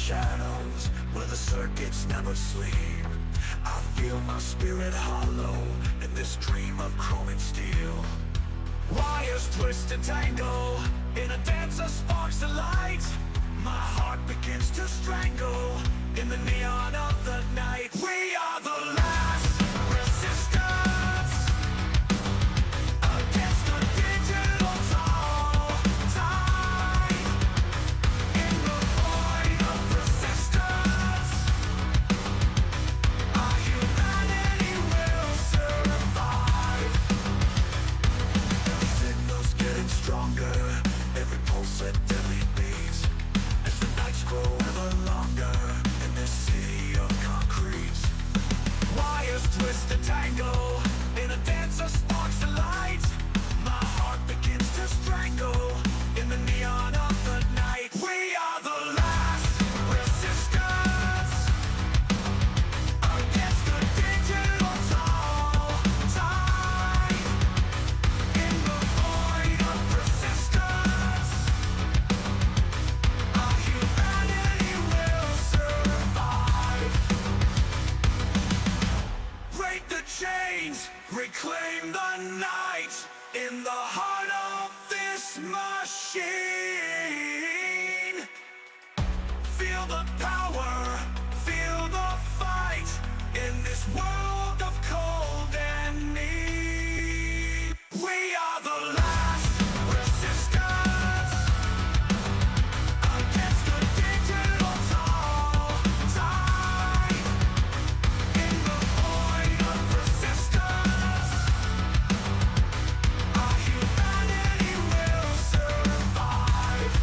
shadows, where the circuits never sleep. I feel my spirit hollow in this dream of chrome and steel. Wires twist and tangle in a dance of sparks of light. My heart begins to strangle in the neon of the night. We are the last resistance against the digital tide. In the void of resistance, our humanity will survive. The signal's getting stronger, every pulse a deadly beat, as the nights grow ever longer in this city of concrete. Wires twist and tangle in a dance of sparks of light. My heart begins to strangle in the neon of the night. We are the last resistance against the digital tide. In the void of resistance, our humanity will survive. Break the chains, reclaim the night. In the heart of this machine, feel the power, feel the fight. In this world of cold and need, we are the last resistance against the digital tide. In the void of resistance, our humanity will survive.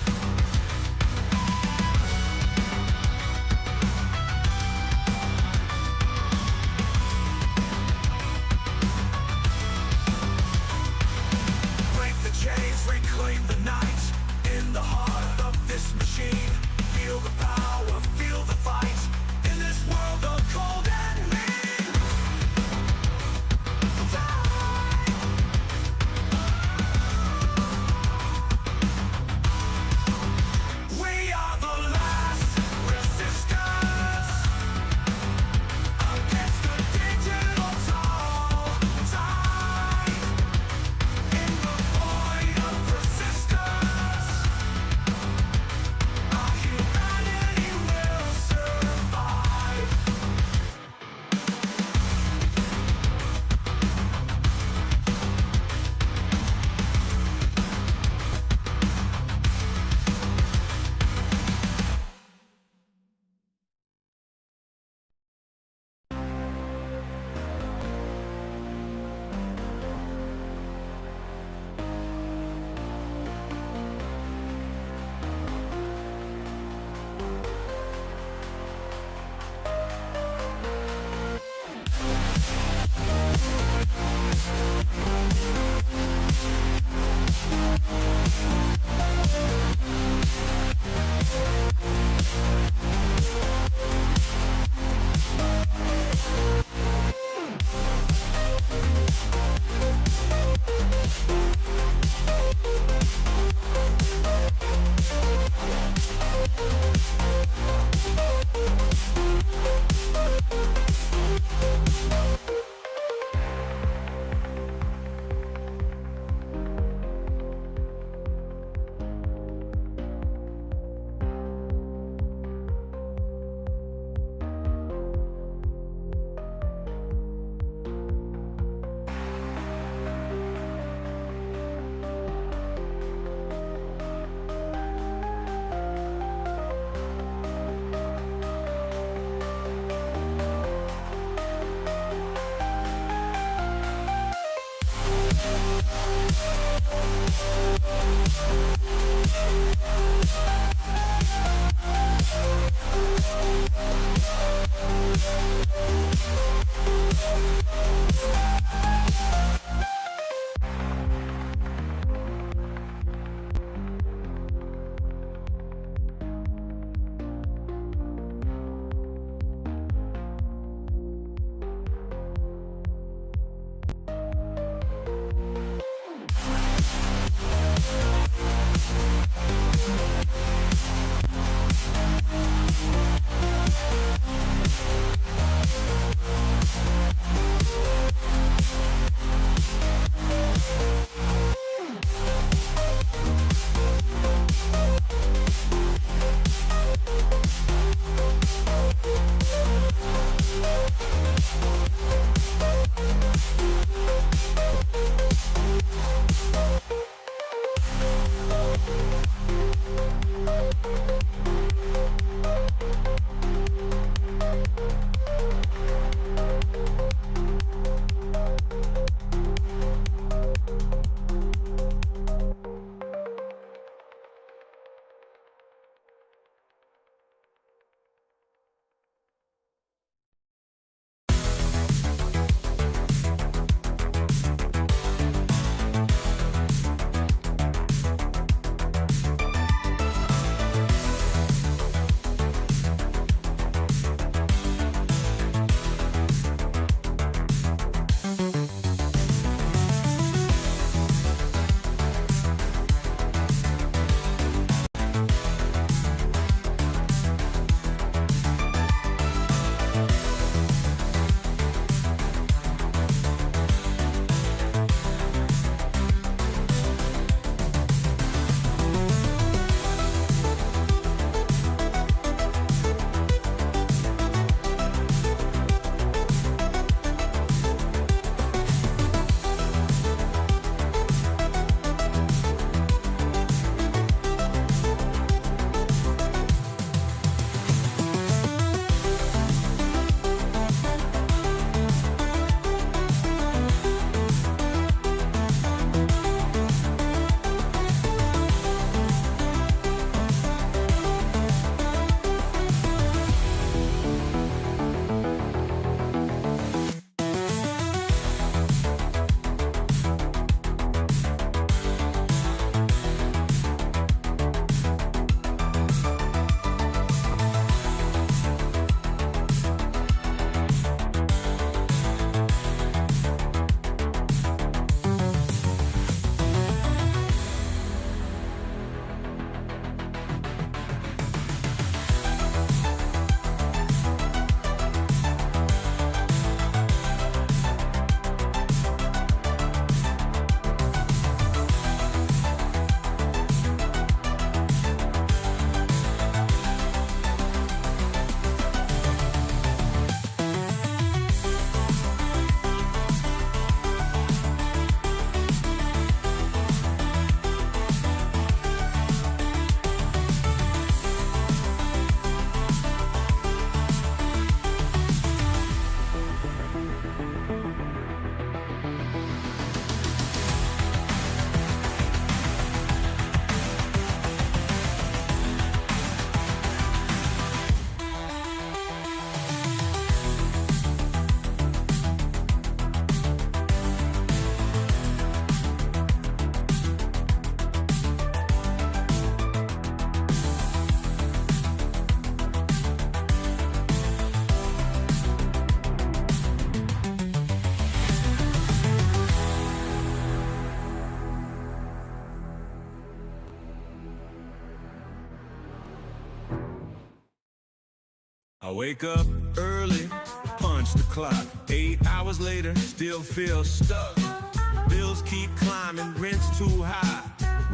I wake up early, punch the clock. 8 hours later, still feel stuck. Bills keep climbing, rent's too high.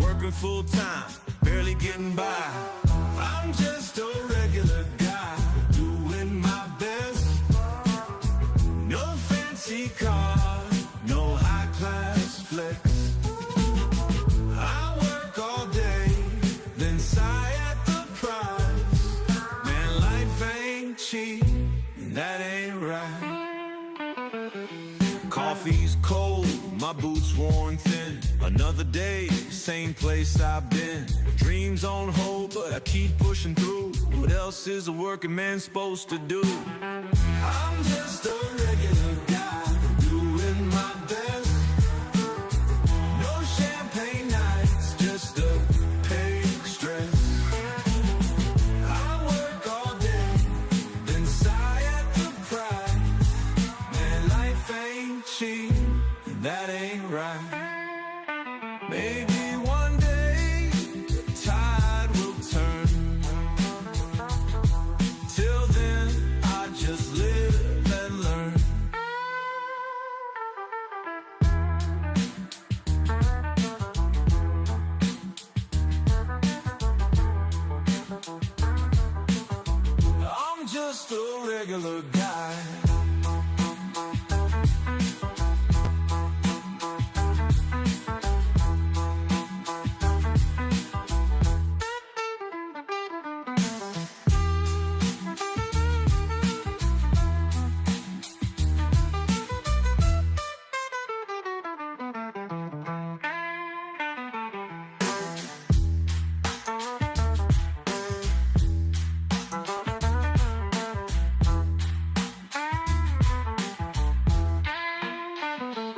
Working full time, barely getting by. I'm just a regular guy, doing my best. No fancy car, no high class flex. I work all day, then sigh at the price. Man, life ain't cheap, and that ain't right. Coffee's cold, my boots worn thin. Another day, same place I've been. Dreams on hold, but I keep pushing through. What else is a working man supposed to do? I'm just a regular guy, doing my best. No champagne nights, just a pay stress. I work all day, then sigh at the price. Man, life ain't cheap, and that ain't right. Maybe one day the tide will turn. Till then, I just live and learn. I'm just a regular guy.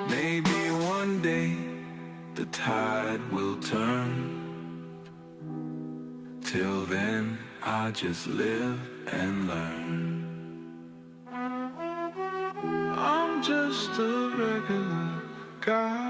Maybe one day the tide will turn. Till then, I just live and learn. I'm just a regular guy.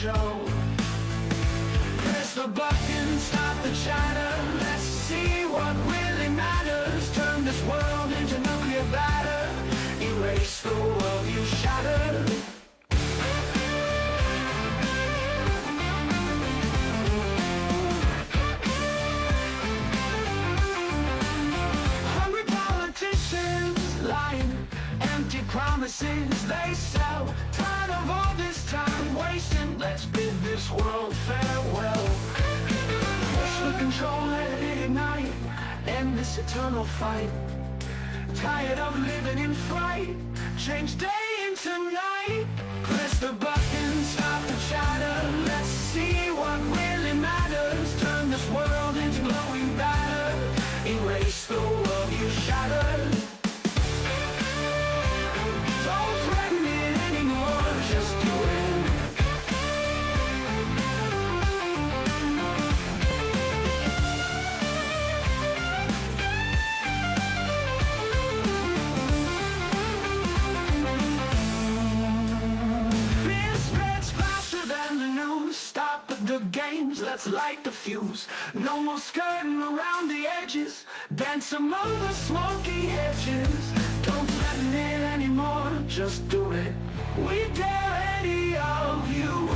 show. Press the button, stop the chatter. Let's see what really matters. Turn this world into nuclear batter. Erase the world you shattered. Hungry politicians lying, empty promises they sell. Tired of all this time wasting, let's bid this world farewell. Push the control, let it ignite, end this eternal fight. Tired of living in fright, change day into night. Press the button, stop the chatter. Let's see what really matters. Turn this world into glowing batter. Erase the world you shattered. Don't threaten it anymore, just do it. Fear spreads faster than the news. Stop the games, let's light the fuse. No more skirting around the edges, dance among the smoky hedges. Don't threaten it anymore, just do it. We dare any of you.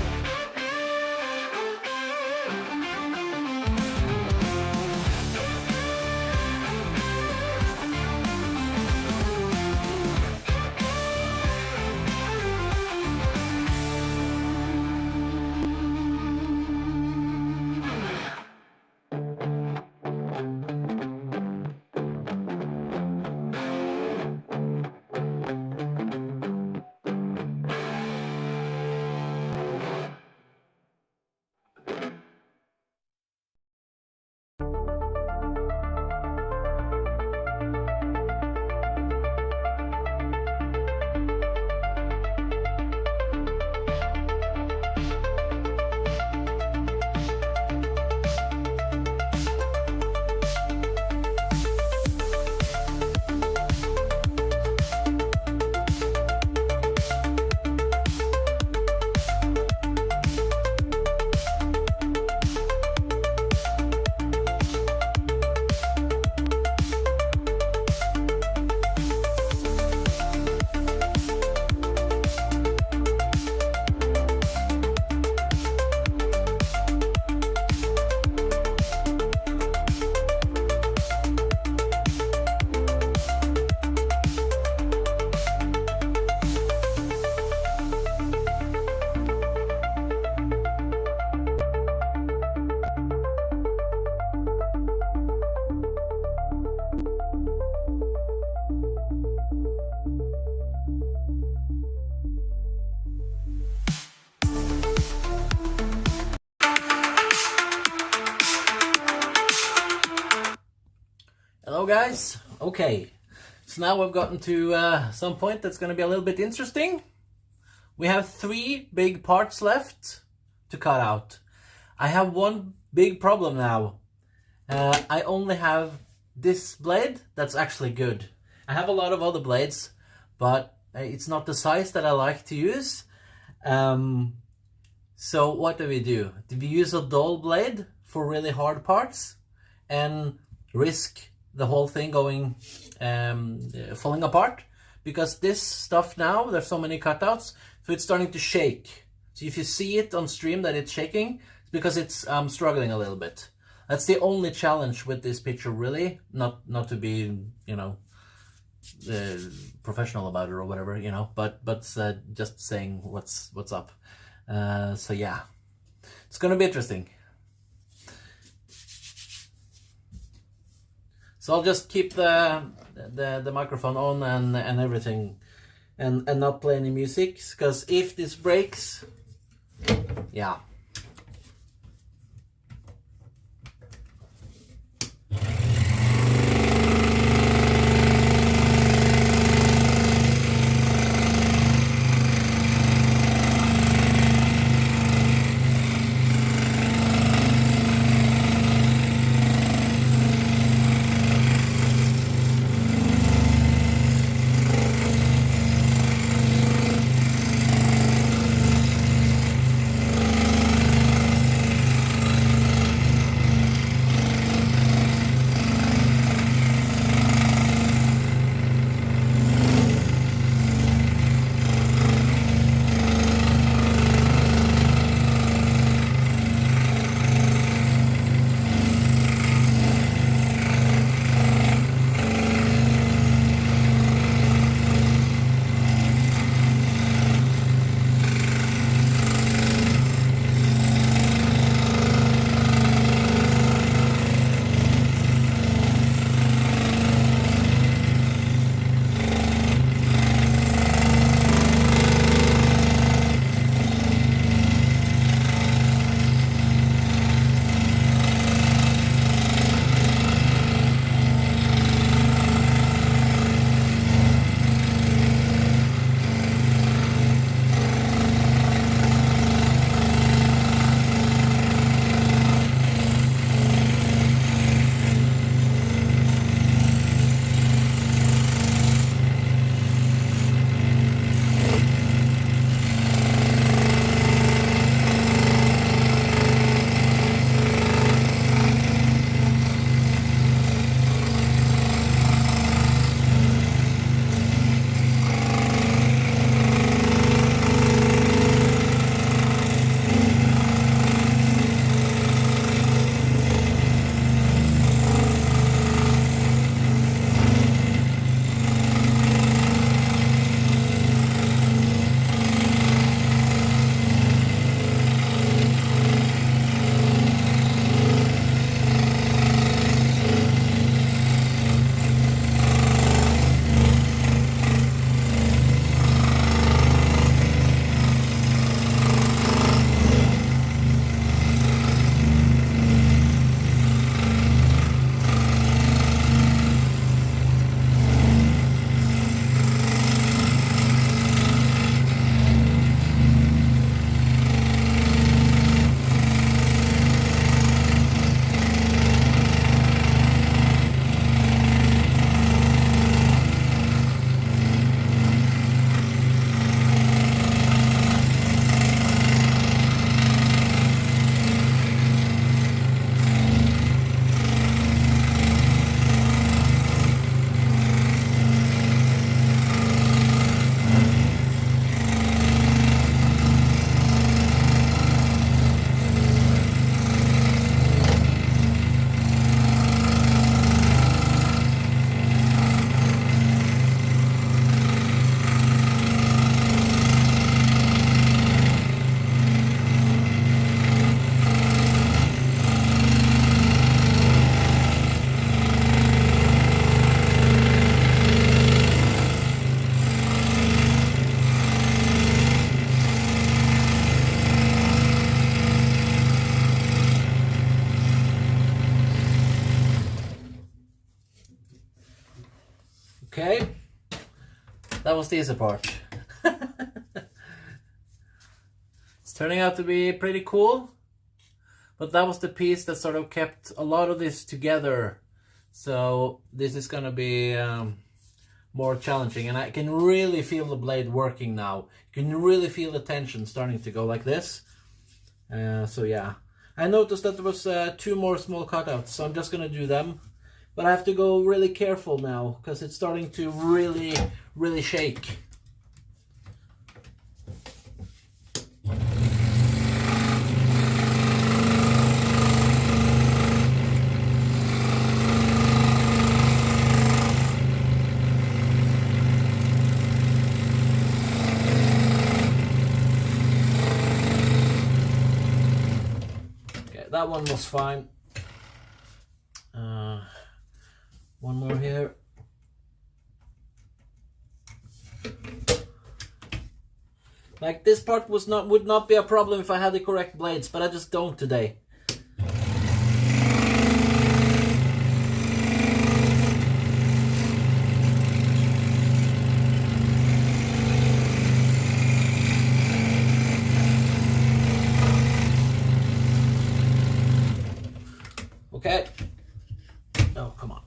Hello guys, okay, so now we've gotten to some point that's going to be a little bit interesting. We have 3 big parts left to cut out. I have one big problem now. I only have this blade that's actually good. I have a lot of other blades, but it's not the size that I like to use. So what do? Do we use a dull blade for really hard parts and risk the whole thing going falling apart? Because this stuff now, there's so many cutouts, so it's starting to shake. So if you see it on stream that it's shaking, it's because it's struggling a little bit. That's the only challenge with this picture, really. Not to be, you know, professional about it or whatever, you know, but just saying what's up. So yeah, it's gonna be interesting. So I'll just keep the microphone on and everything, and not play any music, because if this breaks, yeah. That was the easy part. It's turning out to be pretty cool. But that was the piece that sort of kept a lot of this together. So this is going to be more challenging. And I can really feel the blade working now. You can really feel the tension starting to go like this. So yeah. I noticed that there was 2 more small cutouts. So I'm just going to do them. But I have to go really careful now. Because it's starting to really shake. That one was fine. One more here. Like this part would not be a problem if I had the correct blades, but I just don't today. Okay. Oh, come on.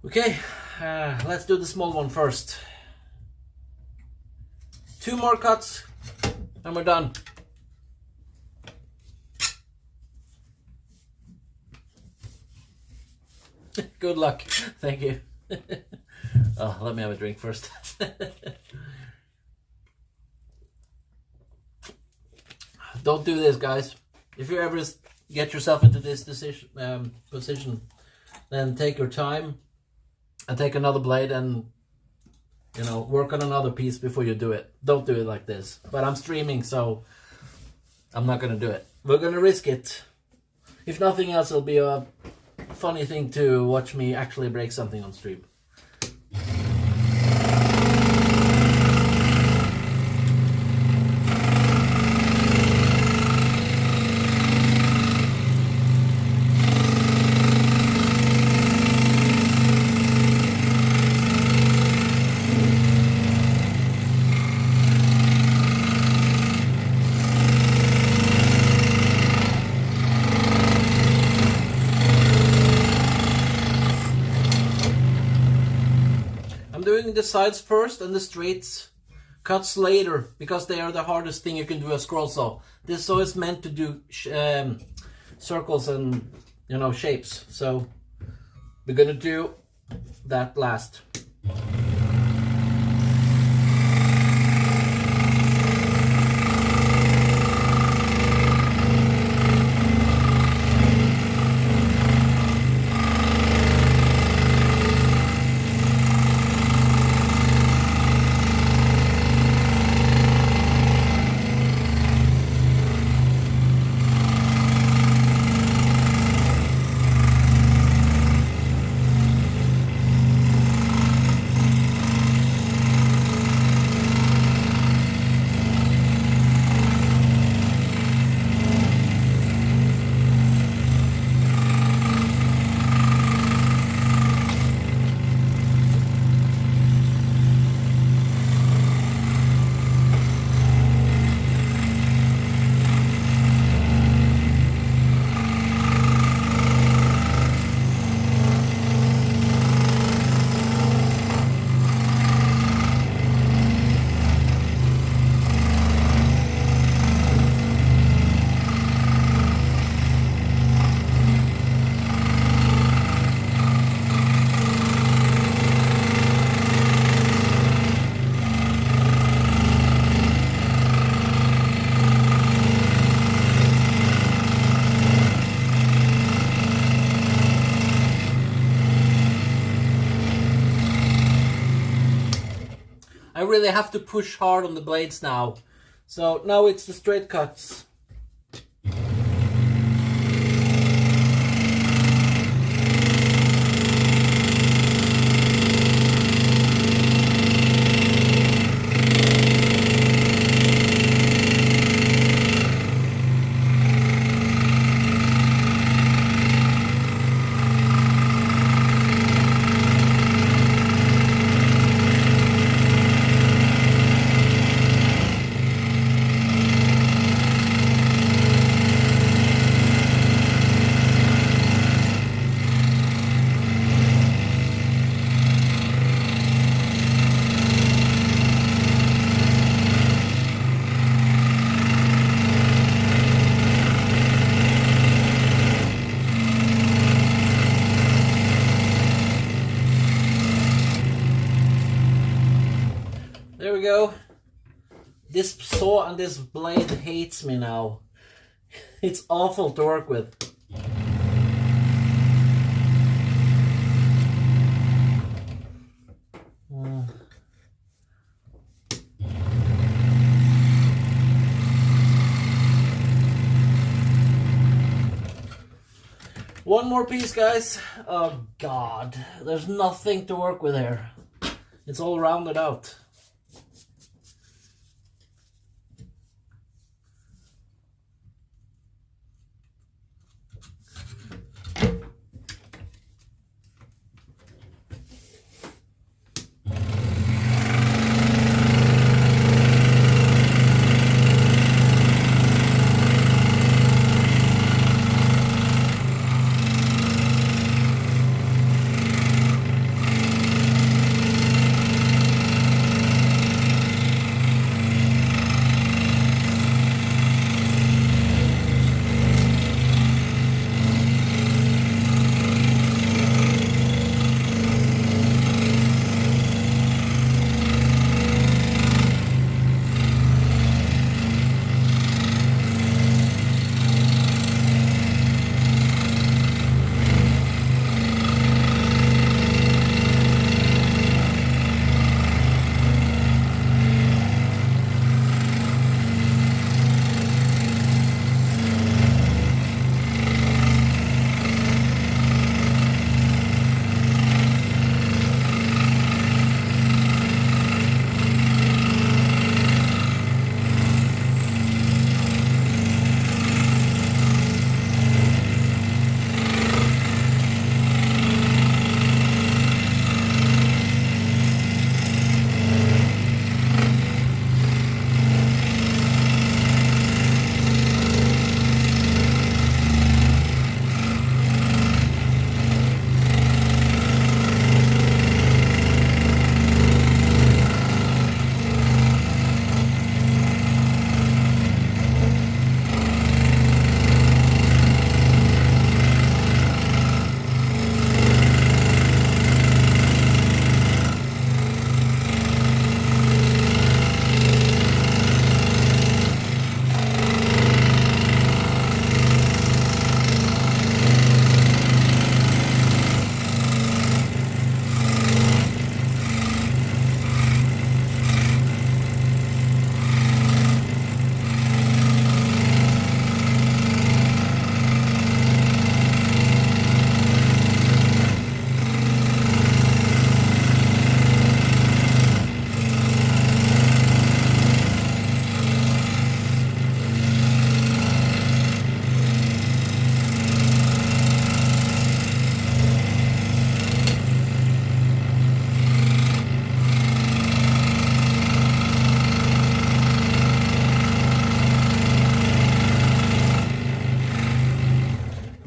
Okay, let's do the small one first. 2 more cuts and we're done. Good luck. Thank you. Oh, let me have a drink first. Don't do this, guys. If you ever get yourself into this position, then take your time and take another blade and, you know, work on another piece before you do it. Don't do it like this. But I'm streaming, so I'm not going to do it. We're going to risk it. If nothing else, it'll be a funny thing to watch me actually break something on stream. The sides first and the straights cuts later, because they are the hardest thing you can do a scroll saw. This saw is meant to do circles and, you know, shapes, so we're gonna do that last. I really have to push hard on the blades now. So now it's the straight cuts. we go. This saw and this blade hates me now. It's awful to work with. One more piece, guys. Oh god, there's nothing to work with here. It's all rounded out.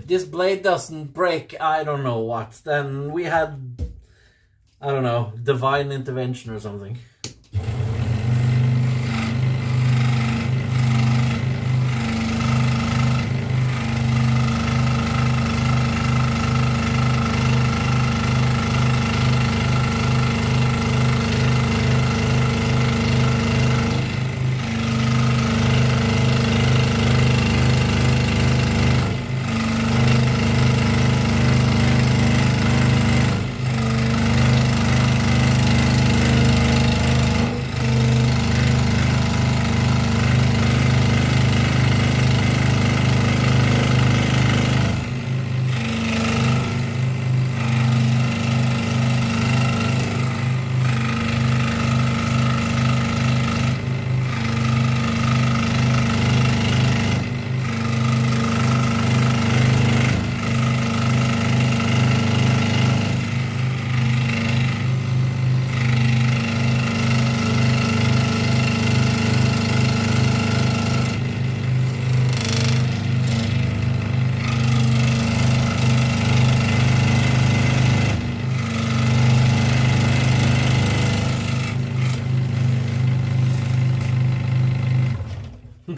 This blade doesn't break, I don't know what, then we had, I don't know, divine intervention or something.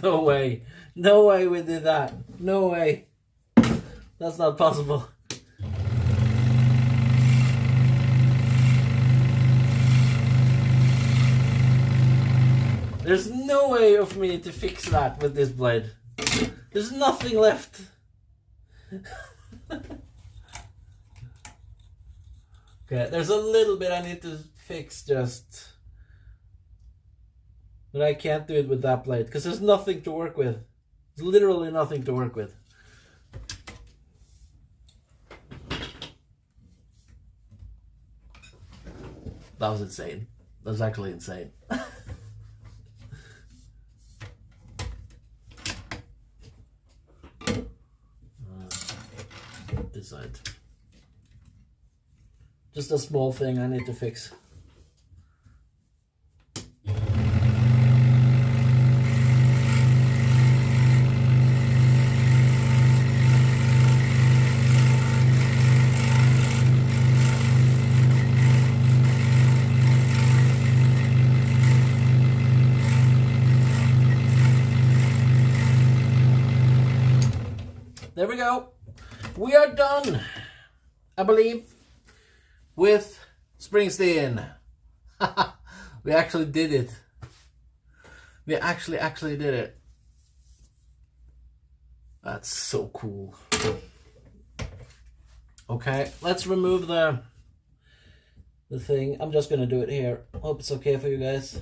No way. No way we did that. No way. That's not possible. There's no way of me to fix that with this blade. There's nothing left. Okay, there's a little bit I need to fix just. But I can't do it with that blade because there's nothing to work with. There's literally nothing to work with. That was insane. That was actually insane. This side. Just a small thing I need to fix. There we go. We are done, I believe, with Springsteen. We actually did it. We actually did it. That's so cool. Okay, let's remove the thing. I'm just gonna do it here. Hope it's okay for you guys.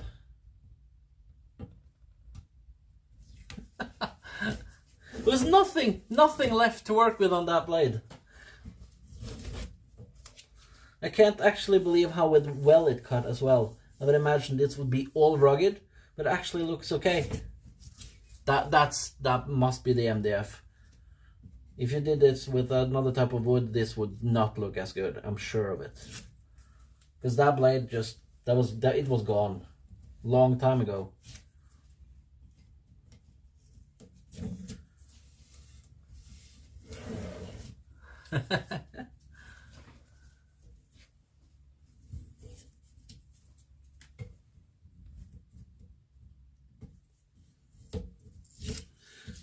There's nothing left to work with on that blade. I can't actually believe how well it cut as well. I would imagine this would be all rugged, but it actually looks okay. That must be the MDF. If you did this with another type of wood, this would not look as good. I'm sure of it. Because that blade just it was gone long time ago.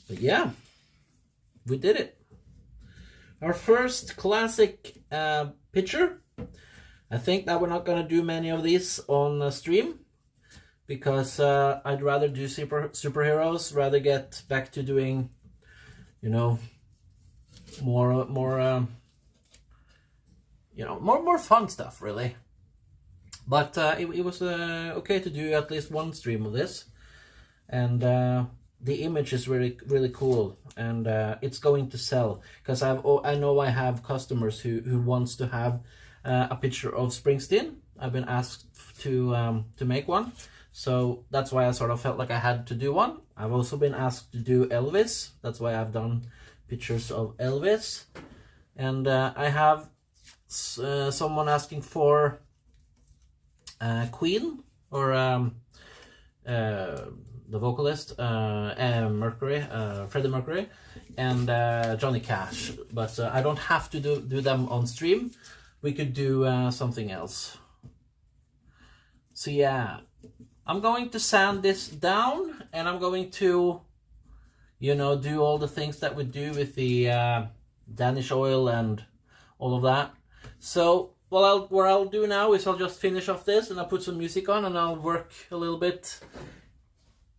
But yeah, we did it. Our first classic picture. I think that we're not gonna do many of these on stream because I'd rather do superheroes, rather get back to doing, you know, more fun stuff really. But it was okay to do at least one stream of this, and the image is really cool, and it's going to sell because I know I have customers who wants to have a picture of Springsteen. I've been asked to make one, so that's why I sort of felt like I had to do one. I've also been asked to do Elvis. That's why I've done pictures of Elvis, and I have someone asking for Queen, or the vocalist, Freddie Mercury, and Johnny Cash, but I don't have to do them on stream. We could do something else. So yeah, I'm going to sand this down, and I'm going to, you know, do all the things that we do with the Danish oil and all of that. So what I'll do now is I'll just finish off this, and I'll put some music on, and I'll work a little bit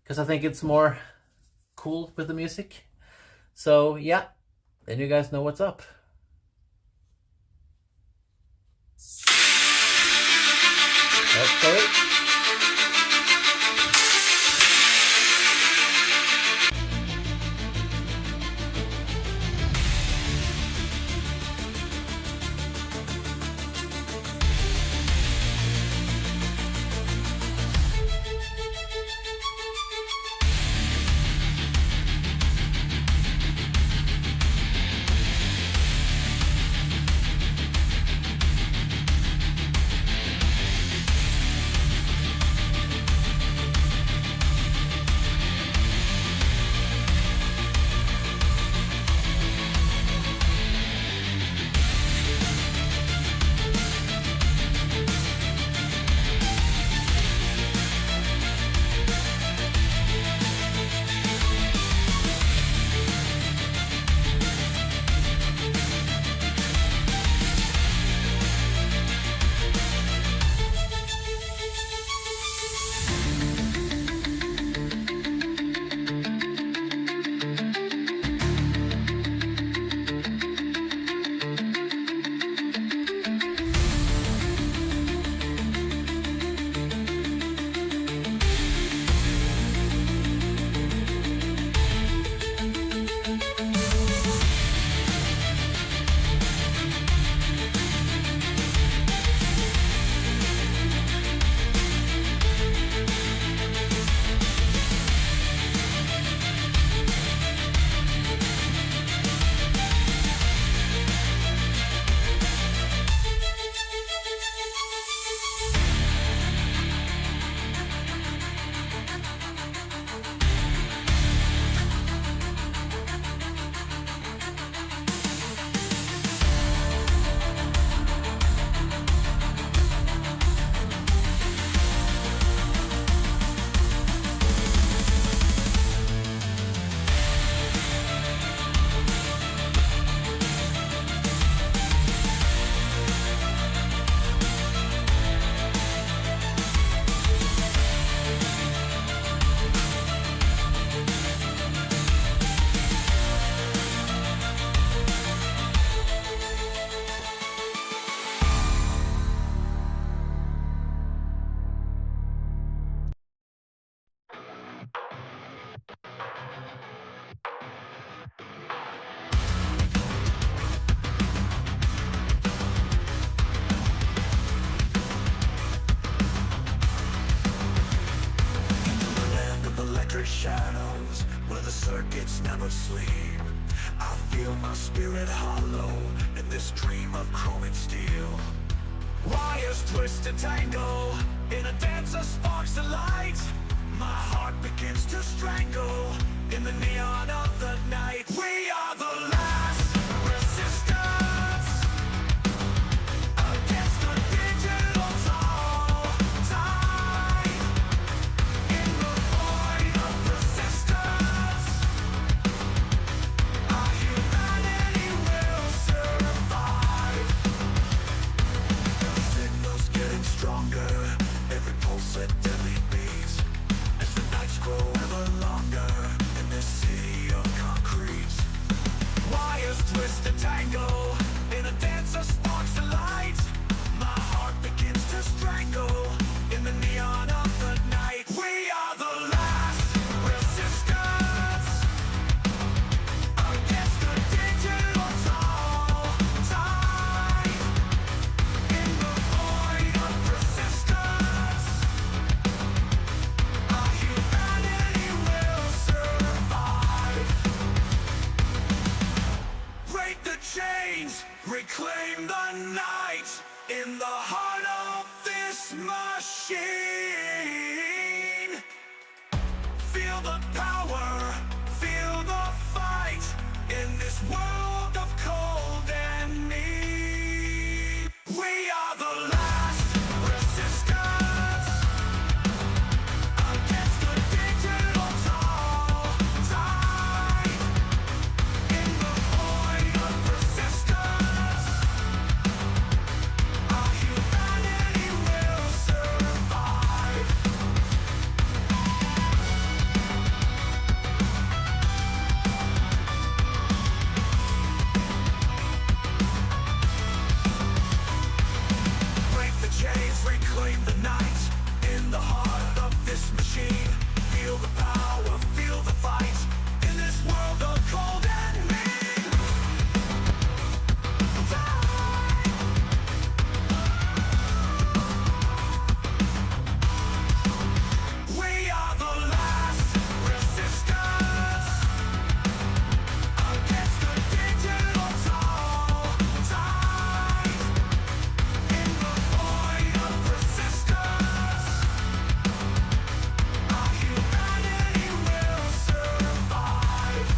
because I think it's more cool with the music. So yeah, then you guys know what's up. Let's go. circuits never sleep. I feel my spirit hollow in this dream of chrome and steel. Wires twist and tangle in a dance of sparks of light. My heart begins to strangle in the neon of the night. We are the last resistance against the digital tide. In the void of persistence, our humanity will survive. The signal's getting stronger, every pulse a deadly beat, as the nights grow ever longer in this city of concrete. Wires twist and tangle in a dance of sparks of light. My heart begins to strangle in the neon of the night. We are the last resistance against the digital tide. In the void of persistence, our humanity will survive. Break the chains, reclaim the night in the heart of this machine. Feel the power, feel the fight in this world of cold and need. We are the last resistance against the digital tide. In the void of persistence, our humanity will survive. Break the chains, reclaim the night in the heart of this machine. Feel the power, feel the fight in this world of cold and mean. We are the last resistance against the digital tide. In the void of persistence, our humanity will survive.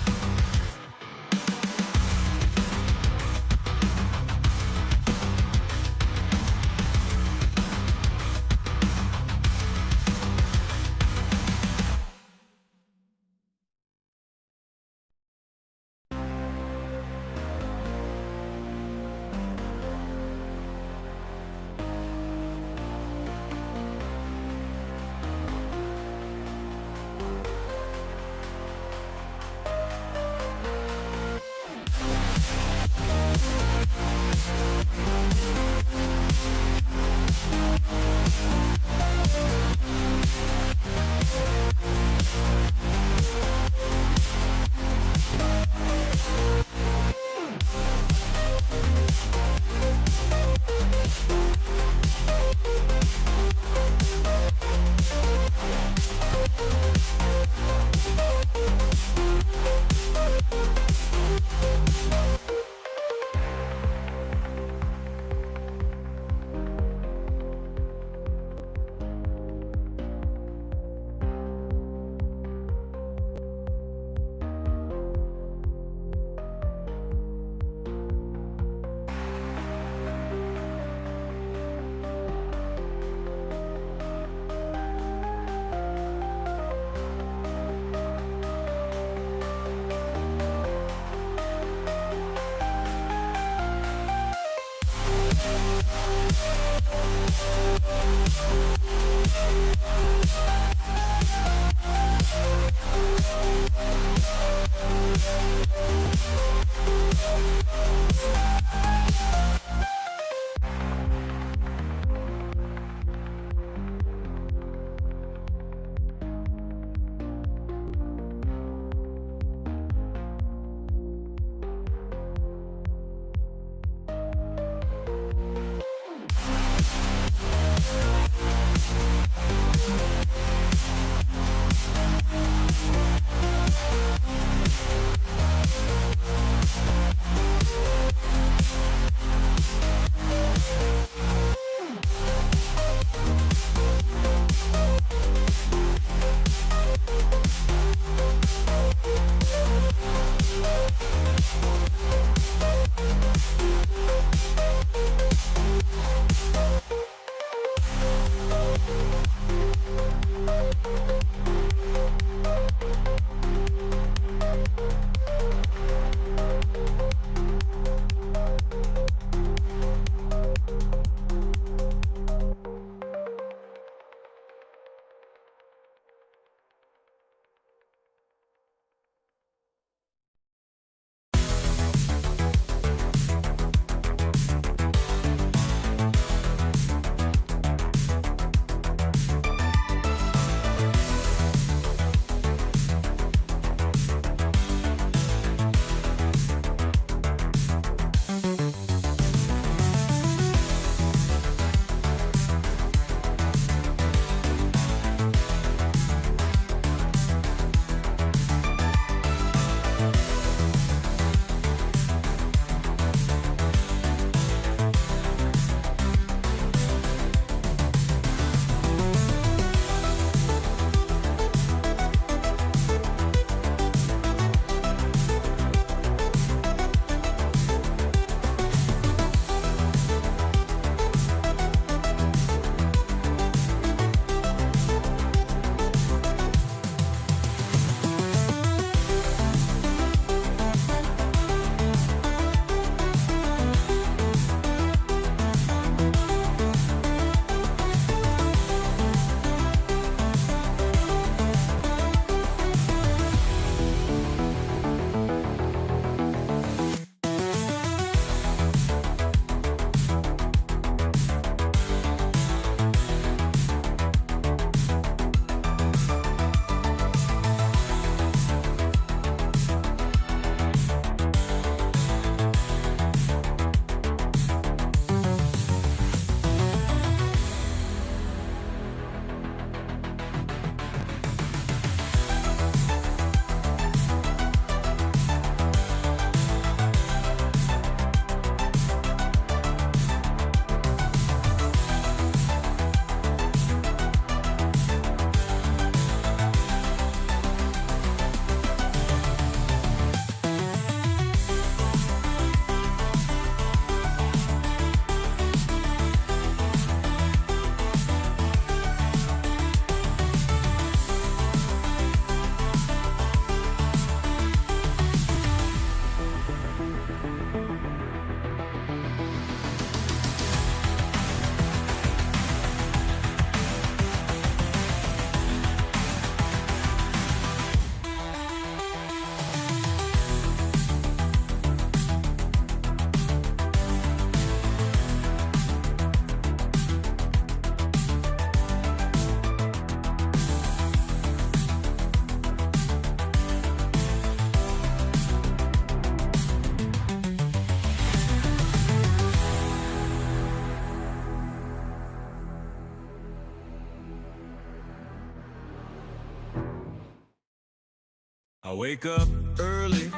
wake up early,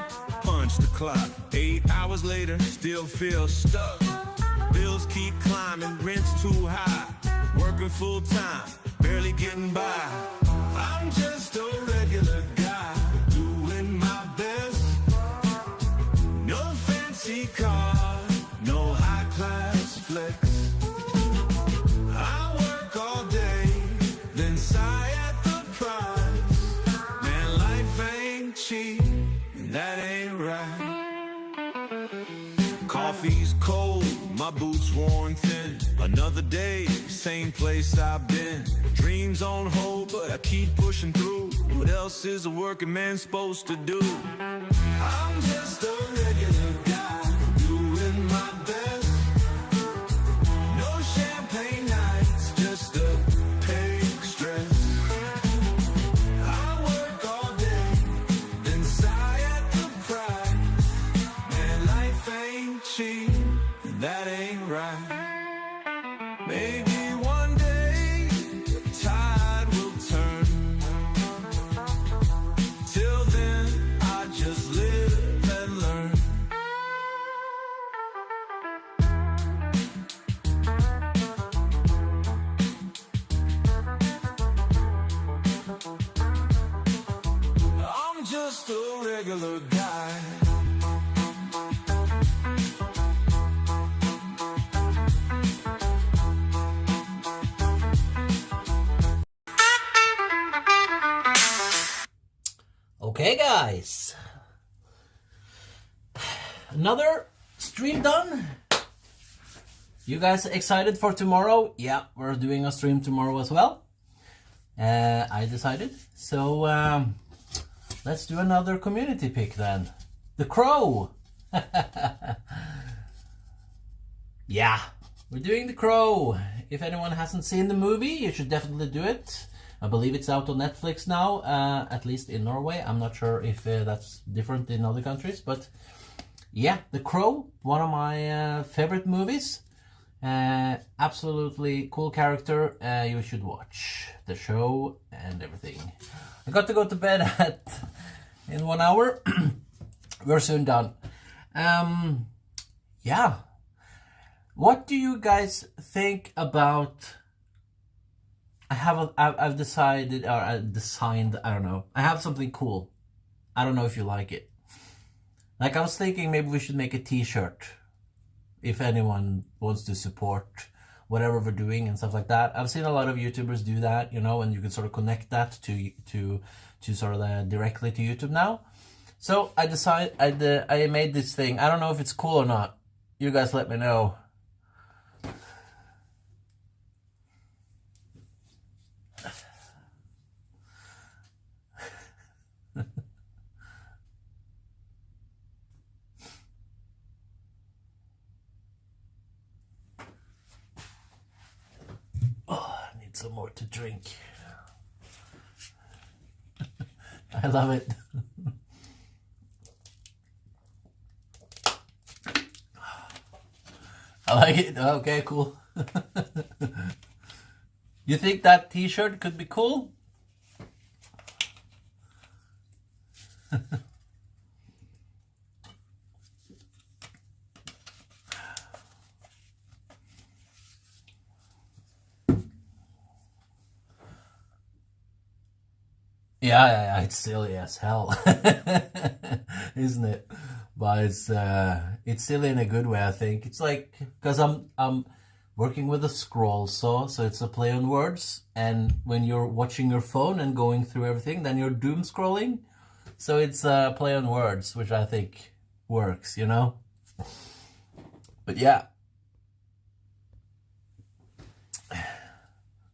punch the clock. 8 hours later, still feel stuck. Bills keep climbing, rent's too high. Working full time, barely getting by. I'm just a regular guy, doing my best. No fancy car, no high class flex. I work all day, then sigh at the price. Man, life ain't cheap, and that ain't right. Coffee's cold, my boots worn thin. Another day, same place I've been. Dreams on hold, but I keep pushing through. What else is a working man supposed to do? I'm just a regular guy, doing my best. No champagne nights, just a pay stress. I work all day, then sigh at the price. Man, life ain't cheap, and that ain't right. Maybe one day the tide will turn. Till then, I just live and learn. I'm just a regular guy. Okay, guys. Another stream done. You guys excited for tomorrow? Yeah, we're doing a stream tomorrow as well. I decided. So let's do another community pick then. The Crow. Yeah, we're doing The Crow. If anyone hasn't seen the movie, you should definitely do it. I believe it's out on Netflix now, at least in Norway. I'm not sure if that's different in other countries, but yeah, The Crow, one of my favorite movies. Absolutely cool character. You should watch the show and everything. I got to go to bed in 1 hour. We're soon done. Yeah. What do you guys think about... I've decided, or I designed, I don't know. I have something cool. I don't know if you like it. Like, I was thinking maybe we should make a t-shirt. If anyone wants to support whatever we're doing and stuff like that. I've seen a lot of YouTubers do that, you know, and you can sort of connect that to sort of directly to YouTube now. So I decided, I made this thing. I don't know if it's cool or not. You guys let me know. Some more to drink. I love it. I like it. Okay, cool. You think that t-shirt could be cool? Yeah, it's silly as hell, isn't it? But it's silly in a good way, I think. It's like, because I'm working with a scroll saw, so it's a play on words. And when you're watching your phone and going through everything, then you're doom scrolling. So it's a play on words, which I think works, you know? But yeah.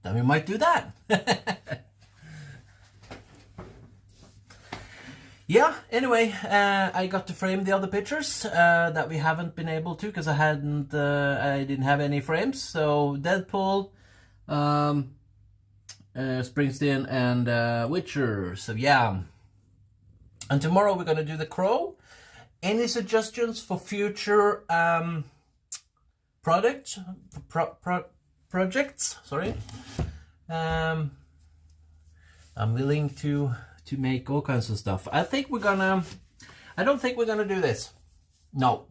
Then we might do that. Yeah, anyway, I got to frame the other pictures that we haven't been able to because I didn't have any frames. So Deadpool, Springsteen, and Witcher. So yeah, and tomorrow we're gonna do The Crow. Any suggestions for future projects? Sorry, I'm willing to to make all kinds of stuff. I don't think we're gonna do this. No,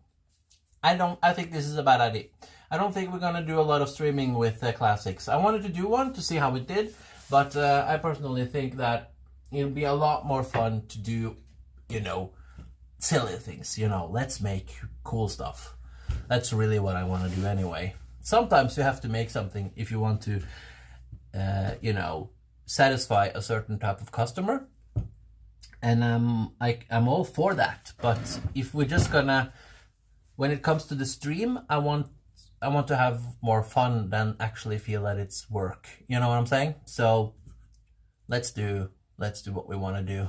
I think this is a bad idea. I don't think we're gonna do a lot of streaming with classics. I wanted to do one to see how it did, but I personally think that it'll be a lot more fun to do, you know, silly things. You know, let's make cool stuff. That's really what I want to do anyway. Sometimes you have to make something if you want to, you know, satisfy a certain type of customer. And I'm all for that. But if we're just gonna, when it comes to the stream, I want to have more fun than actually feel that it's work. You know what I'm saying? So let's do what we want to do.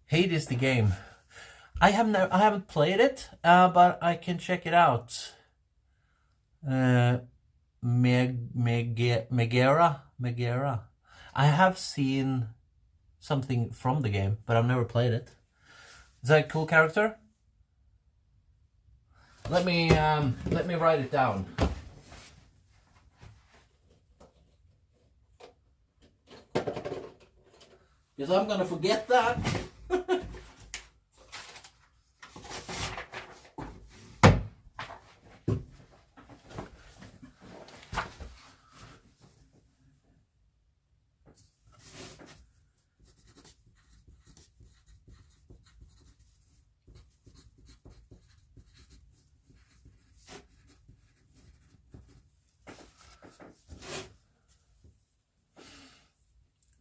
Hades the game. I haven't played it, but I can check it out. Megera. I have seen something from the game, but I've never played it. Is that a cool character? Let me write it down. Because I'm gonna forget that.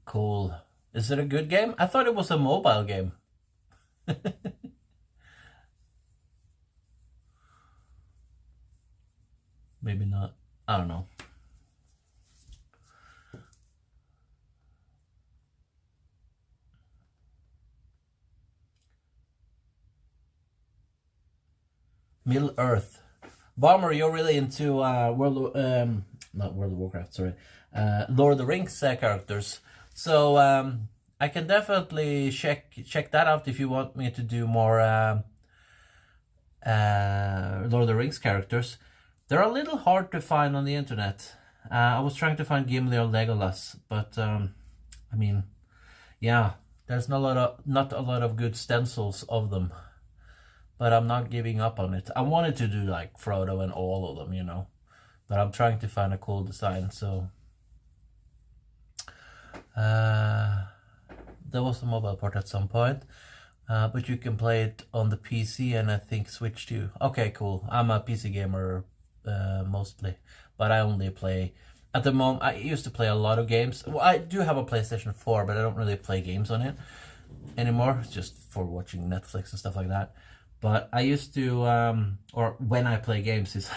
Cool. Is it a good game? I thought it was a mobile game. Maybe not. I don't know. Middle Earth. Bomber, you're really into not World of Warcraft, sorry. Lord of the Rings characters. So I can definitely check that out if you want me to do more Lord of the Rings characters. They're a little hard to find on the internet. I was trying to find Gimli or Legolas, but I mean, yeah, there's not a lot of good stencils of them. But I'm not giving up on it. I wanted to do like Frodo and all of them, you know, but I'm trying to find a cool design. So there was a mobile port at some point, but you can play it on the PC and I think Switch too. Okay, cool. I'm a PC gamer mostly, but I only play at the moment. I used to play a lot of games. Well, I do have a PlayStation 4, but I don't really play games on it anymore. It's just for watching Netflix and stuff like that. But I used to, or when I play games,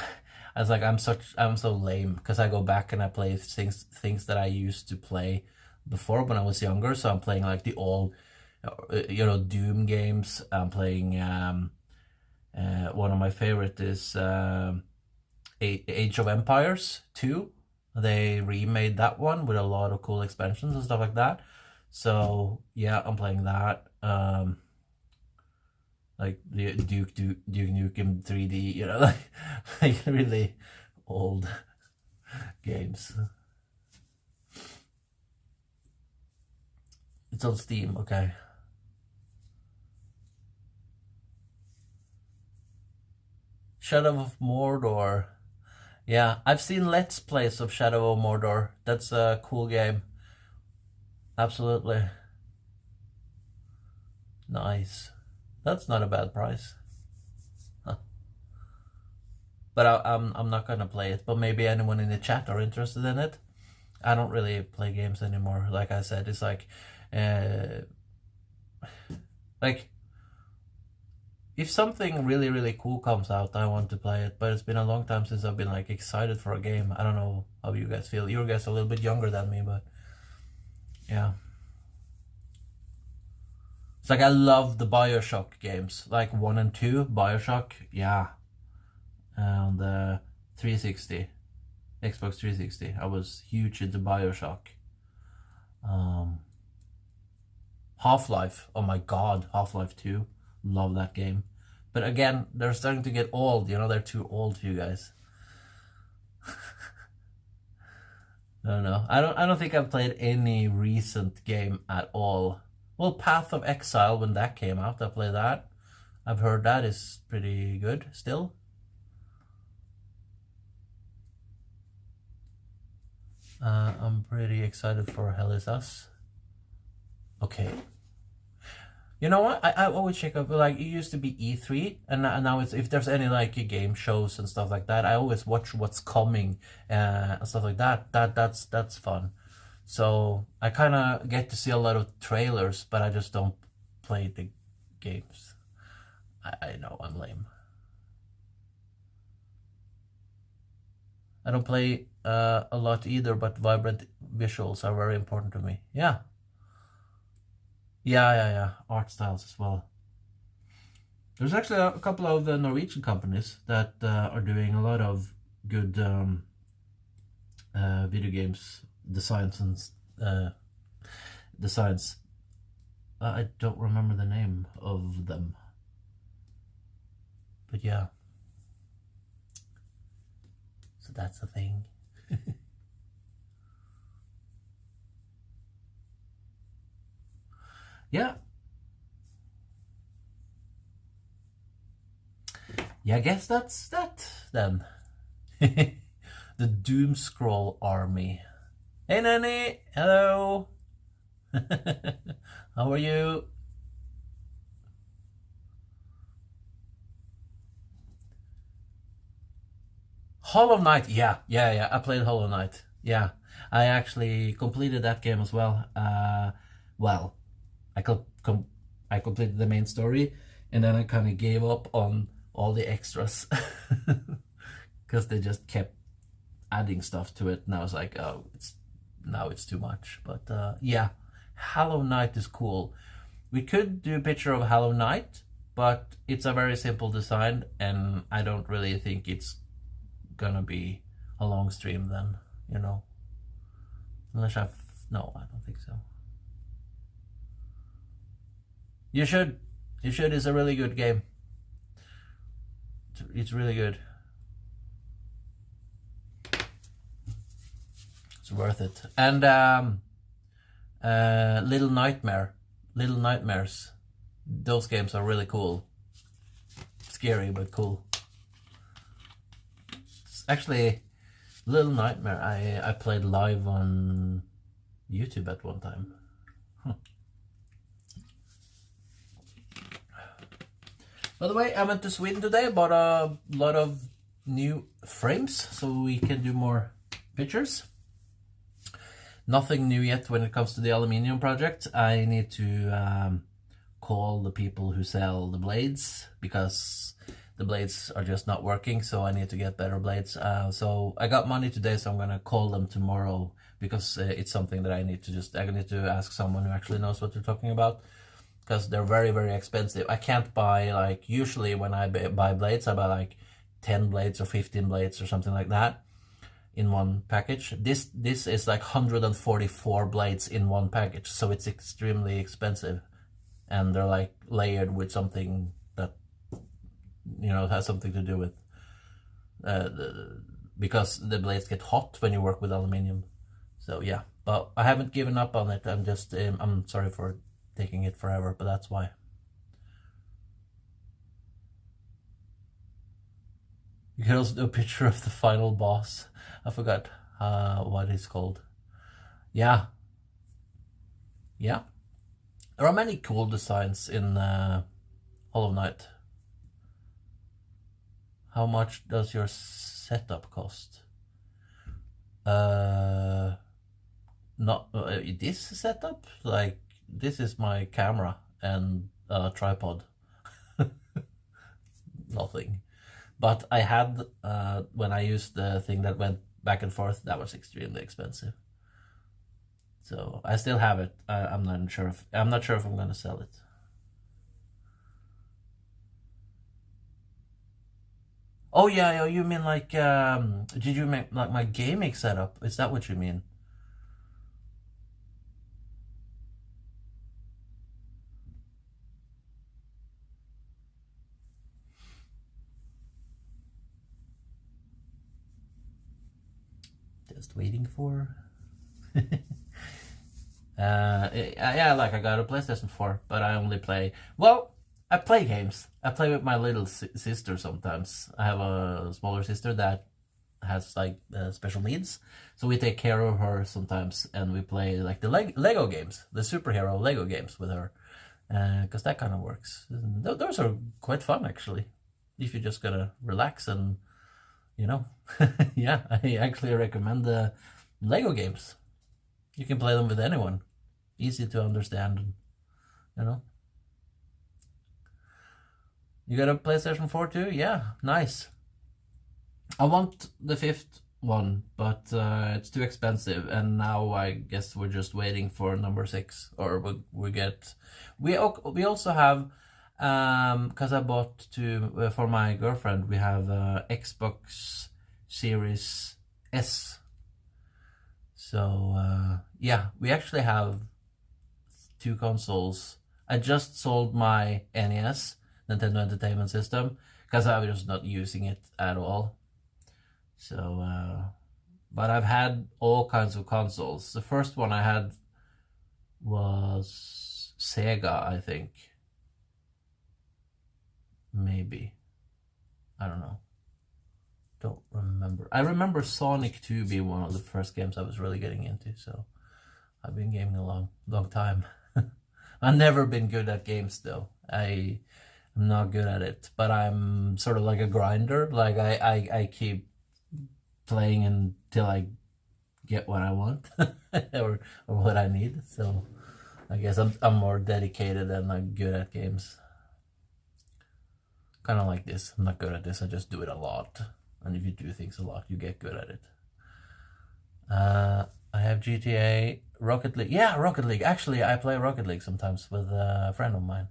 I was like, I'm so lame because I go back and I play things that I used to play before when I was younger. So I'm playing like the old, you know, Doom games. I'm playing, one of my favorite is Age of Empires 2. They remade that one with a lot of cool expansions and stuff like that. So yeah, I'm playing that. Like the Duke Nukem 3D, you know, like really old games. It's on Steam, okay. Shadow of Mordor. Yeah, I've seen Let's Plays of Shadow of Mordor. That's a cool game. Absolutely. Nice. That's not a bad price. Huh. But I'm not gonna play it. But maybe anyone in the chat are interested in it. I don't really play games anymore. Like I said, it's like if something really cool comes out, I want to play it. But it's been a long time since I've been like excited for a game. I don't know how you guys feel. You guys are a little bit younger than me, but yeah. It's like I love the BioShock games, like 1 and 2, BioShock, yeah. And 360, Xbox 360. I was huge into BioShock. Half-Life, oh my god, Half-Life 2, love that game. But again, they're starting to get old, you know, they're too old for you guys. I don't know. I don't think I've played any recent game at all. Well, Path of Exile, when that came out, I played that. I've heard that is pretty good still. I'm pretty excited for Hell Is Us. Okay. You know what? I always check up, like, it used to be E3, and now it's, if there's any, like, game shows and stuff like that, I always watch what's coming, and stuff like that. That's fun. So, I kind of get to see a lot of trailers, but I just don't play the games. I know, I'm lame. I don't play a lot either, but vibrant visuals are very important to me. Yeah. Yeah. Art styles as well. There's actually a couple of the Norwegian companies that are doing a lot of good video games designs and designs. I don't remember the name of them, but yeah. So that's the thing. Yeah. Yeah, I guess that's that then. The Doom Scroll Army. Hey Nanny, hello. How are you? Hollow Knight, yeah. I played Hollow Knight. Yeah, I actually completed that game as well. Well, I completed the main story, and then I kind of gave up on all the extras because they just kept adding stuff to it, and I was like, oh, it's too much. But yeah, Hollow Knight is cool. We could do a picture of Hollow Knight, but it's a very simple design, and I don't really think it's gonna be a long stream then, you know. Unless no, I don't think so. You should. It's a really good game. It's really good. It's worth it. And Little Nightmares. Those games are really cool. Scary but cool. It's actually, Little Nightmare I played live on YouTube at one time. By the way, I went to Sweden today, bought a lot of new frames so we can do more pictures. Nothing new yet when it comes to the aluminium project. I need to call the people who sell the blades because the blades are just not working, so I need to get better blades. So I got money today, so I'm gonna call them tomorrow because it's something that I need to ask someone who actually knows what they're talking about. Because they're very, very expensive. I can't buy, like, usually when I buy blades, I buy like 10 blades or 15 blades or something like that in one package. This is like 144 blades in one package, so it's extremely expensive. And they're like layered with something that, you know, has something to do with, because the blades get hot when you work with aluminium. So yeah, but I haven't given up on it. I'm just, I'm sorry for taking it forever, but that's why. You can also do a picture of the final boss. I forgot what it's called. Yeah. There are many cool designs in Hollow Knight. How much does your setup cost? This setup? Like, this is my camera and tripod. Nothing. But I had, when I used the thing that went back and forth, that was extremely expensive. So I still have it. I'm not sure if I'm gonna sell it. Oh yeah, you mean like did you make like my gaming setup? Is that what you mean? Just waiting for Yeah, like I got a PlayStation 4, but I only play. Well, I play games. I play with my little sister sometimes. I have a smaller sister that has like special needs, so we take care of her sometimes, and we play like the Lego games, the superhero Lego games with her, because that kind of works. Those are quite fun actually, if you're just gonna relax and, you know, yeah, I actually recommend the Lego games. You can play them with anyone, easy to understand, you know. You got a PlayStation 4 too? Yeah, nice. I want the 5th one, but it's too expensive, and now I guess we're just waiting for number 6, or we also have, because I bought for my girlfriend, we have Xbox Series S. So yeah, we actually have 2 consoles. I just sold my NES, Nintendo Entertainment System, because I was just not using it at all. So, but I've had all kinds of consoles. The first one I had was Sega, I think. Maybe. I don't know. Don't remember. I remember Sonic 2 being one of the first games I was really getting into, so I've been gaming a long time. I've never been good at games though. I'm not good at it, but I'm sort of like a grinder. Like I keep playing until I get what I want or what I need. So I guess I'm more dedicated and I'm good at games. Kind of like this. I'm not good at this. I just do it a lot. And if you do things a lot, you get good at it. I have GTA, Rocket League. Yeah, Rocket League. Actually, I play Rocket League sometimes with a friend of mine.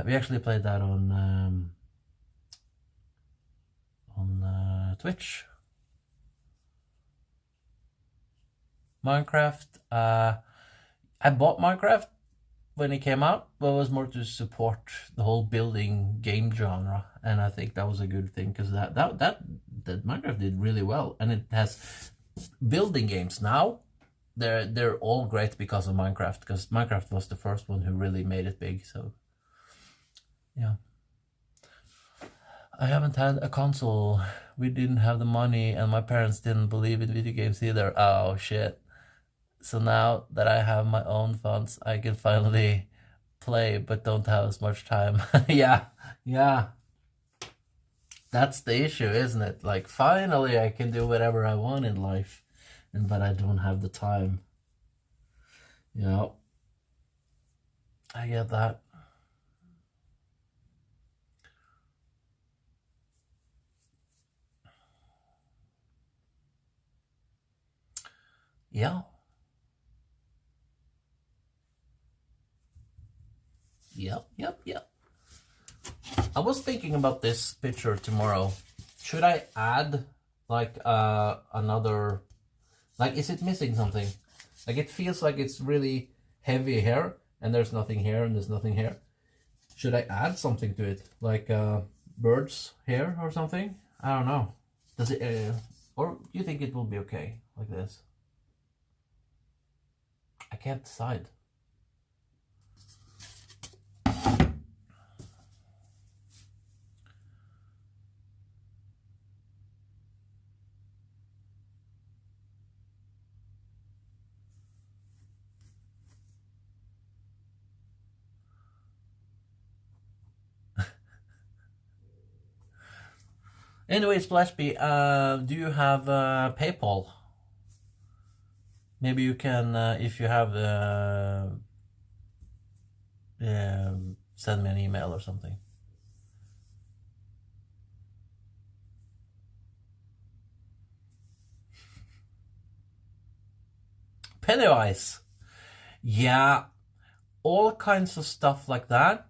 We actually played that on Twitch. Minecraft. I bought Minecraft when it came out, but it was more to support the whole building game genre, and I think that was a good thing, because that Minecraft did really well, and it has building games now. They're all great because of Minecraft, because Minecraft was the first one who really made it big. So yeah, I haven't had a console. We didn't have the money, and my parents didn't believe in video games either. Oh shit. So now that I have my own funds, I can finally play, but don't have as much time. Yeah. That's the issue, isn't it? Like, finally I can do whatever I want in life, but I don't have the time. You know, I get that. Yeah. Yep. I was thinking about this picture tomorrow. Should I add like another, like, is it missing something? Like, it feels like it's really heavy here, and there's nothing here, and there's nothing here. Should I add something to it, like birds here or something? I don't know. Does it or do you think it will be okay like this? I can't decide. Anyway, Splashby, do you have PayPal? Maybe you can, if you have, send me an email or something. Pennywise. Yeah, all kinds of stuff like that.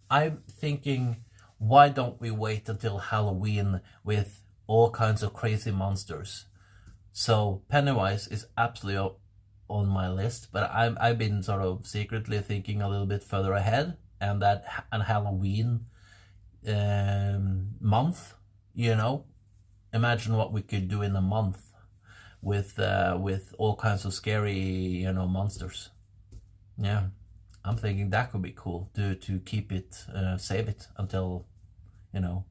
I'm thinking, why don't we wait until Halloween with all kinds of crazy monsters? So Pennywise is absolutely on my list, but I've been sort of secretly thinking a little bit further ahead, and that an Halloween month, you know, imagine what we could do in a month with all kinds of scary, you know, monsters. Yeah, I'm thinking that could be cool to keep it, save it until, you know.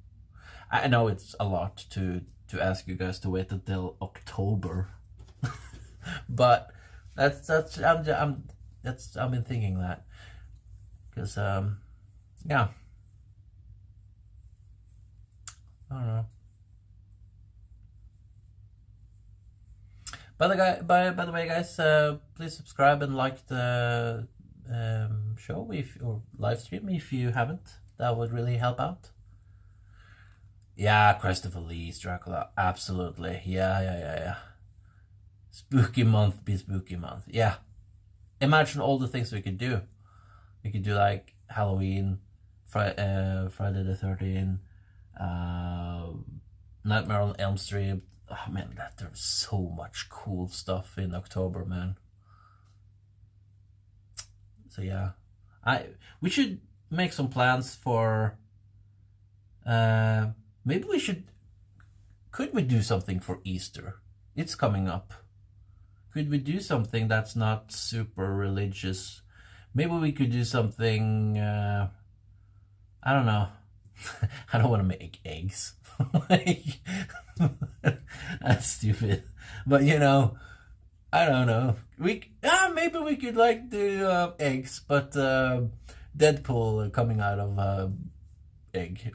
I know it's a lot to ask you guys to wait until October, but I've been thinking that, because yeah, I don't know. By the way, guys, please subscribe and like the show or live stream if you haven't. That would really help out. Yeah, Christopher Lee's Dracula, absolutely. Yeah. Spooky month be spooky month. Yeah. Imagine all the things we could do. We could do like Halloween, Friday the 13th, Nightmare on Elm Street. Oh man, there's so much cool stuff in October, man. So yeah, we should make some plans for. Maybe we should. Could we do something for Easter? It's coming up. Could we do something that's not super religious? Maybe we could do something. I don't know. I don't want to make eggs. Like, that's stupid. But you know, I don't know. Maybe we could like do eggs, but Deadpool coming out of egg.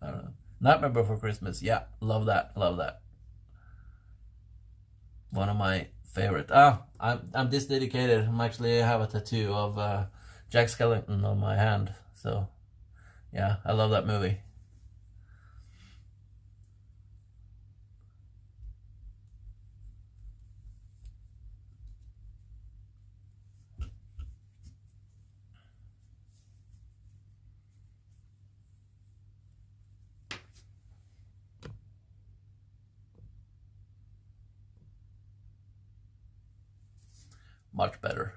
I don't know. Nightmare Before Christmas. Yeah, love that. Love that. One of my favorite. I'm this dedicated. I'm actually have a tattoo of Jack Skellington on my hand. So yeah, I love that movie. Much better.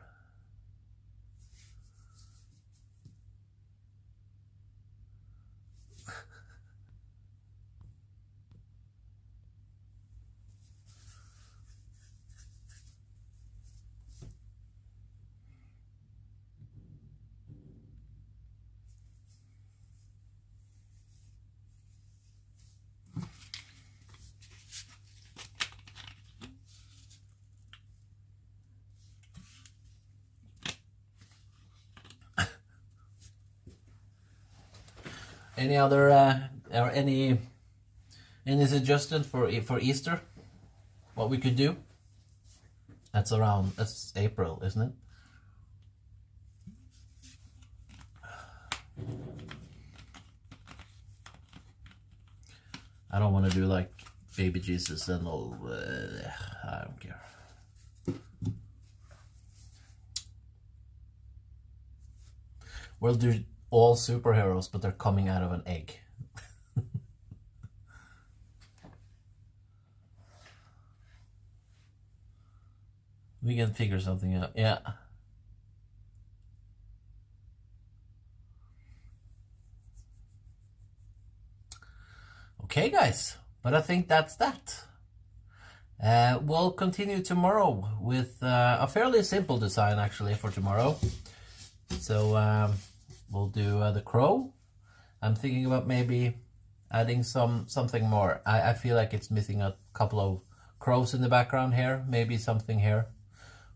Any other or any suggestion for Easter? What we could do? That's April, isn't it? I don't want to do like baby Jesus and all. I don't care. We'll do all superheroes, but they're coming out of an egg. We can figure something out. Yeah. Okay, guys. But I think that's that. We'll continue tomorrow with a fairly simple design, actually, for tomorrow. So we'll do the crow. I'm thinking about maybe adding something more. I feel like it's missing a couple of crows in the background here. Maybe something here.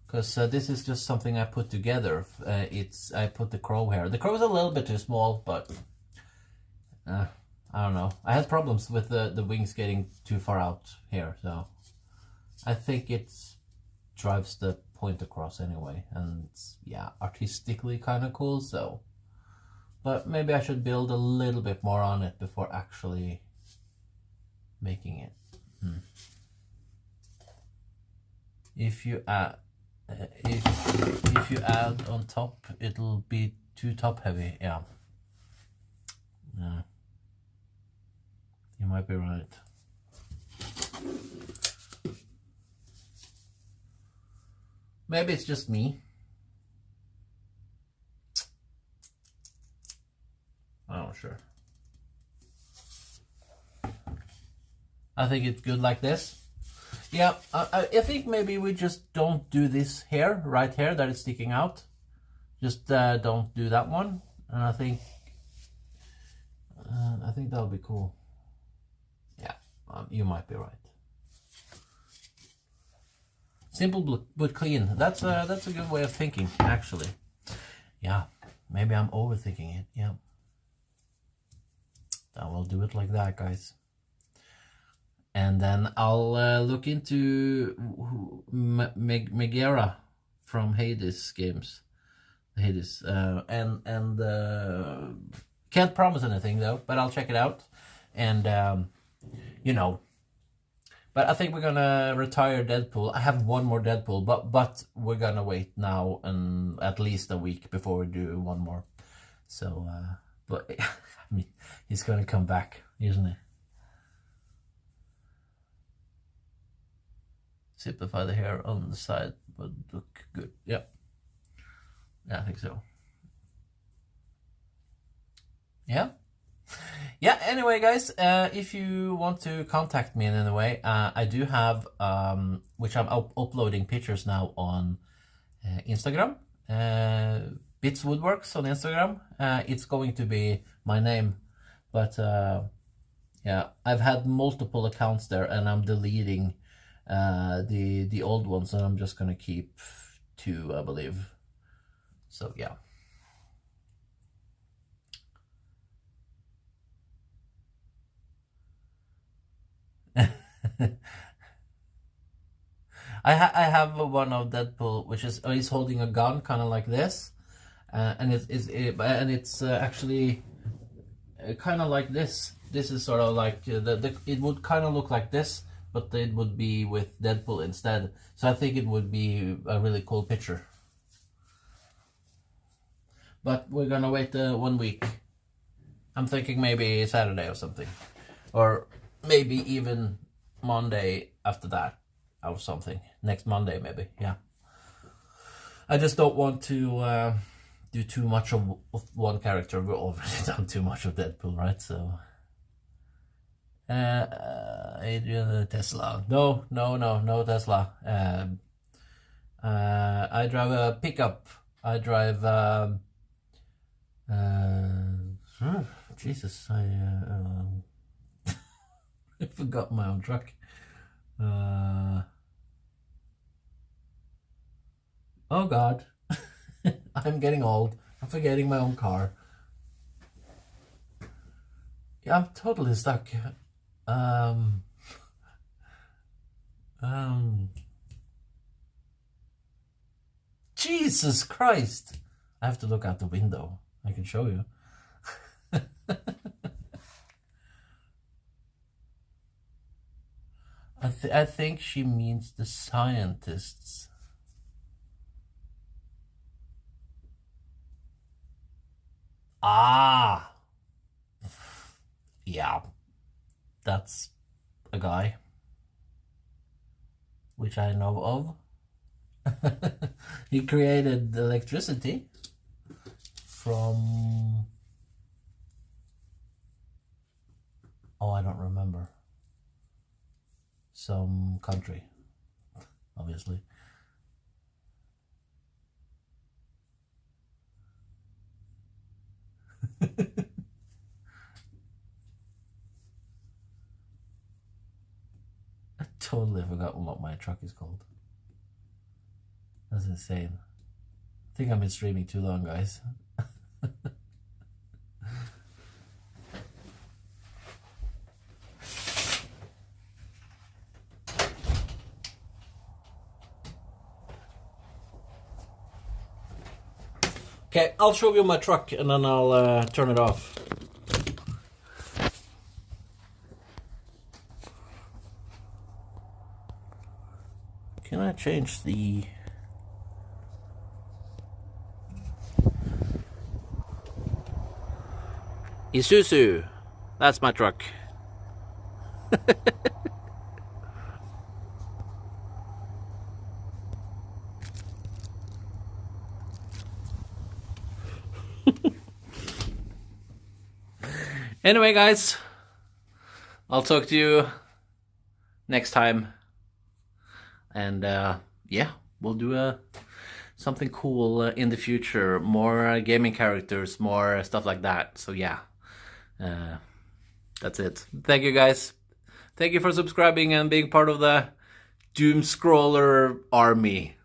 Because this is just something I put together. I put the crow here. The crow is a little bit too small, but I don't know. I had problems with the wings getting too far out here, so I think it drives the point across anyway, and it's, yeah, artistically kind of cool. So, but maybe I should build a little bit more on it before actually making it. If you add if you add on top, it'll be too top heavy. Yeah. You might be right. Maybe it's just me. I'm not sure. I think it's good like this. Yeah, I think maybe we just don't do this hair right here that is sticking out. Just don't do that one, and I think that'll be cool. Yeah, you might be right. Simple but clean. That's a good way of thinking, actually. Yeah, maybe I'm overthinking it. Yeah, I will do it like that, guys. And then I'll look into Megara from Hades games. Hades, and can't promise anything though, but I'll check it out. And you know, but I think we're gonna retire Deadpool. I have one more Deadpool, but we're gonna wait now and at least a week before we do one more. So, but I mean, he's gonna come back, isn't he? Simplify the hair on the side, but look good. Yep. Yeah, I think so. Yeah. Yeah, anyway, guys, if you want to contact me in any way, I do have, which I'm uploading pictures now on Instagram. Bits Woodworks on Instagram. It's going to be my name, but yeah, I've had multiple accounts there, and I'm deleting the old ones, and I'm just gonna keep 2, I believe. So yeah. I have one of Deadpool, which is he's holding a gun, kind of like this, and it's actually kind of like this. This is sort of like it would kind of look like this, but it would be with Deadpool instead. So I think it would be a really cool picture. But we're gonna wait 1 week. I'm thinking maybe Saturday or something, or maybe even Monday after that or something. Next Monday maybe. Yeah. I just don't want to do too much of one character. We've already done too much of Deadpool, right? So Adrian Tesla. No Tesla. I drive a pickup. I drive Jesus, I forgot my own truck. Oh God, I'm getting old. I'm forgetting my own car. Yeah, I'm totally stuck. Jesus Christ! I have to look out the window. I can show you. I think she means the scientists. Ah! Yeah. That's a guy. Which I know of. He created electricity from... Oh, I don't remember. Some country, obviously. I totally forgot what my truck is called. That's insane. I think I've been streaming too long, guys. Okay, I'll show you my truck and then I'll turn it off. Can I change the... Isuzu. That's my truck. Anyway, guys, I'll talk to you next time. And yeah, we'll do something cool in the future. More gaming characters, more stuff like that. So yeah, that's it. Thank you guys. Thank you for subscribing and being part of the Doom Scroller army.